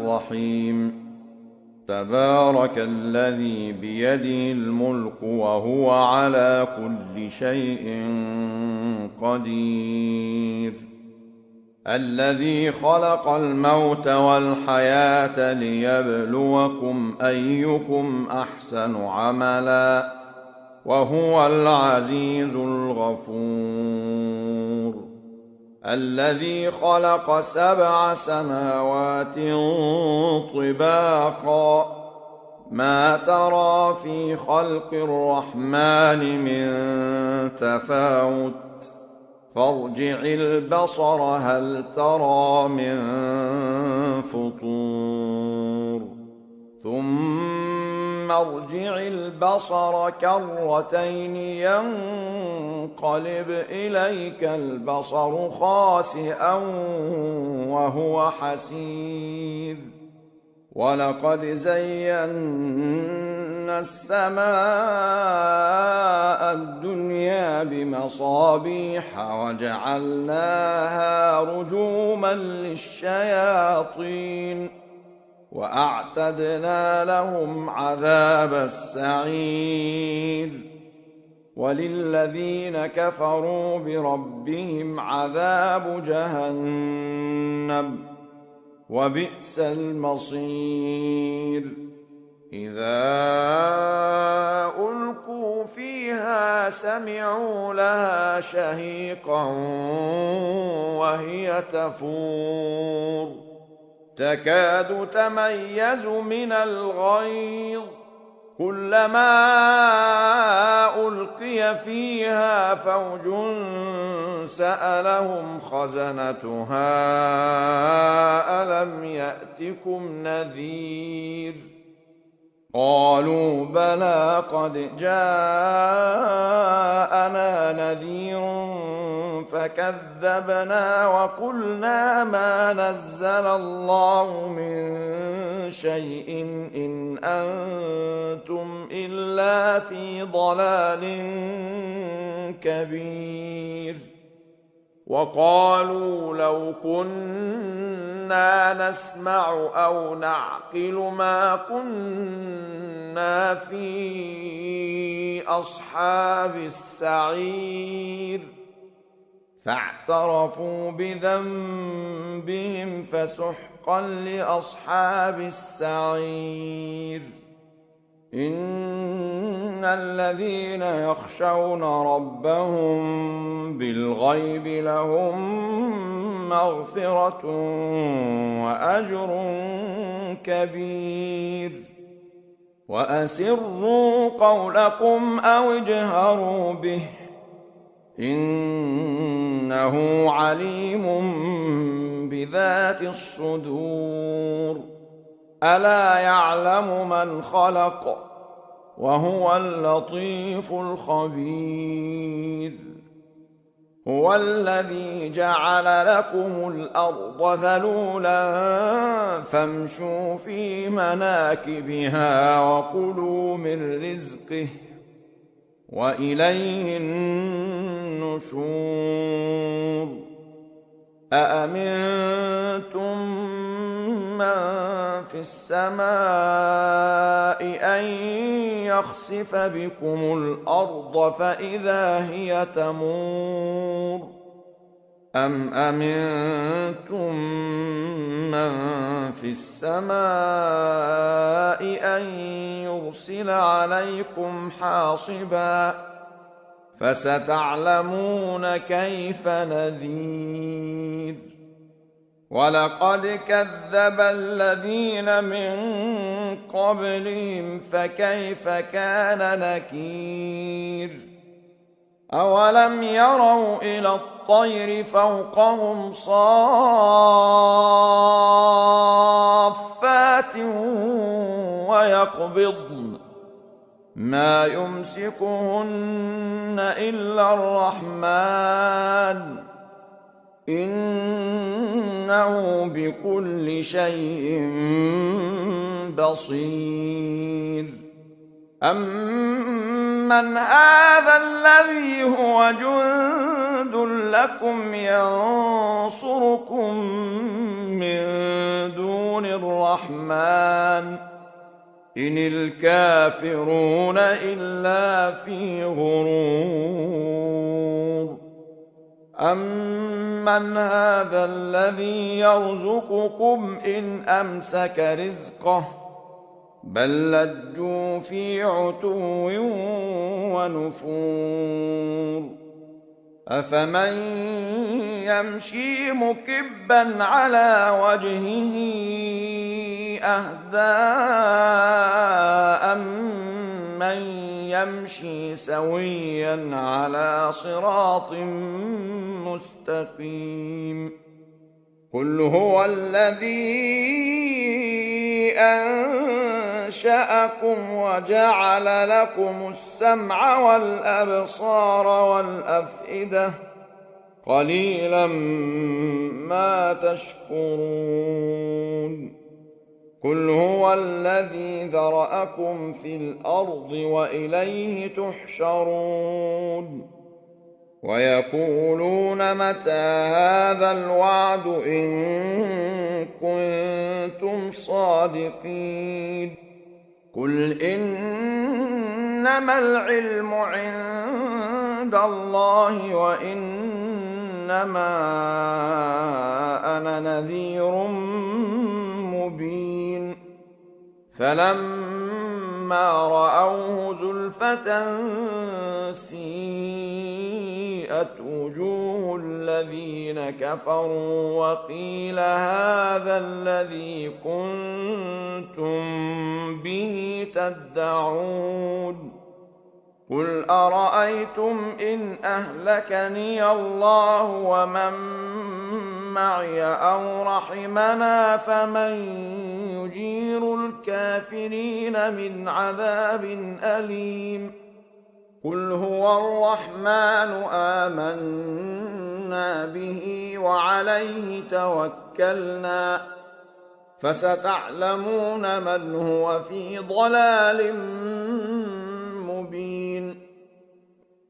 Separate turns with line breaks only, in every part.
الرحيم تبارك الذي بيده الملك وهو على كل شيء قدير الذي خلق الموت والحياة ليبلوكم أيكم أحسن عملا وهو العزيز الغفور الذي خلق 7 سماوات طباقا ما ترى في خلق الرحمن من تفاوت فارجع البصر هل ترى من فطور ثم ارجع البصر كرتين ينقلب إليك البصر خاسئا وهو حسير ولقد زينا السماء الدنيا بمصابيح وجعلناها رجوما للشياطين وأعتدنا لهم عذاب السعير وللذين كفروا بربهم عذاب جهنم وبئس المصير إذا ألقوا فيها سمعوا لها شهيقا وهي تفور تكاد تميز من الغيظ كلما ألقي فيها فوج سألهم خزنتها ألم يأتكم نذير قالوا بلى قد جاءنا نذير فكذبنا وقلنا ما نزل الله من شيء إن أنتم إلا في ضلال كبير وقالوا لو كنا نسمع أو نعقل ما كنا في أصحاب السعير فاعترفوا بذنبهم فسحقا لأصحاب السعير إن الذين يخشون ربهم بالغيب لهم مغفرة وأجر كبير وأسروا قولكم أو اجهروا به إنه عليم بذات الصدور ألا يعلم من خلق وهو اللطيف الخبير هو الذي جعل لكم الأرض ذلولا فامشوا في مناكبها وكلوا من رزقه وإليه النشور أأمنتم من في السماء أن يخسف بكم الأرض فإذا هي تمور أم أمنتم من في السماء أن يرسل عليكم حاصبا فستعلمون كيف نذير ولقد كذب الذين من قبلهم فكيف كان نكير أولم يروا إلى الطير فوقهم صافات ويقبضن ما يمسكهن إلا الرحمن إنه بكل شيء بصير أمن هذا الذي هو جند لكم ينصركم من دون الرحمن إن الكافرون إلا في غرور أمن هذا الذي يرزقكم إن أمسك رزقه بل لجوا في عتو ونفور أفمن يمشي مكبا على وجهه أهدى أمن يمشي سويا على صراط مستقيم قل هو الذي أنشأكم وجعل لكم السمع والأبصار والأفئدة قليلا ما تشكرون قل هو الذي ذرأكم في الأرض وإليه تحشرون ويقولون متى هذا الوعد إن كنتم صادقين قل إنما العلم عند الله وإنما أنا نذير مبين فلما رأوه زلفة سيئت وجوه الذين كفروا وقيل هذا الذي كنتم به تدعون قل أرأيتم إن أهلكني الله ومن معي أو رحمنا فمن يجير الكافرين من عذاب أليم قل هو الرحمن آمنا به وعليه توكلنا فستعلمون من هو في ضلال مبين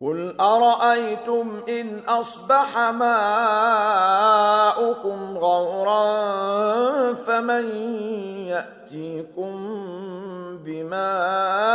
قل أرأيتم إن أصبح ماؤكم غورا فمن يأتيكم بماء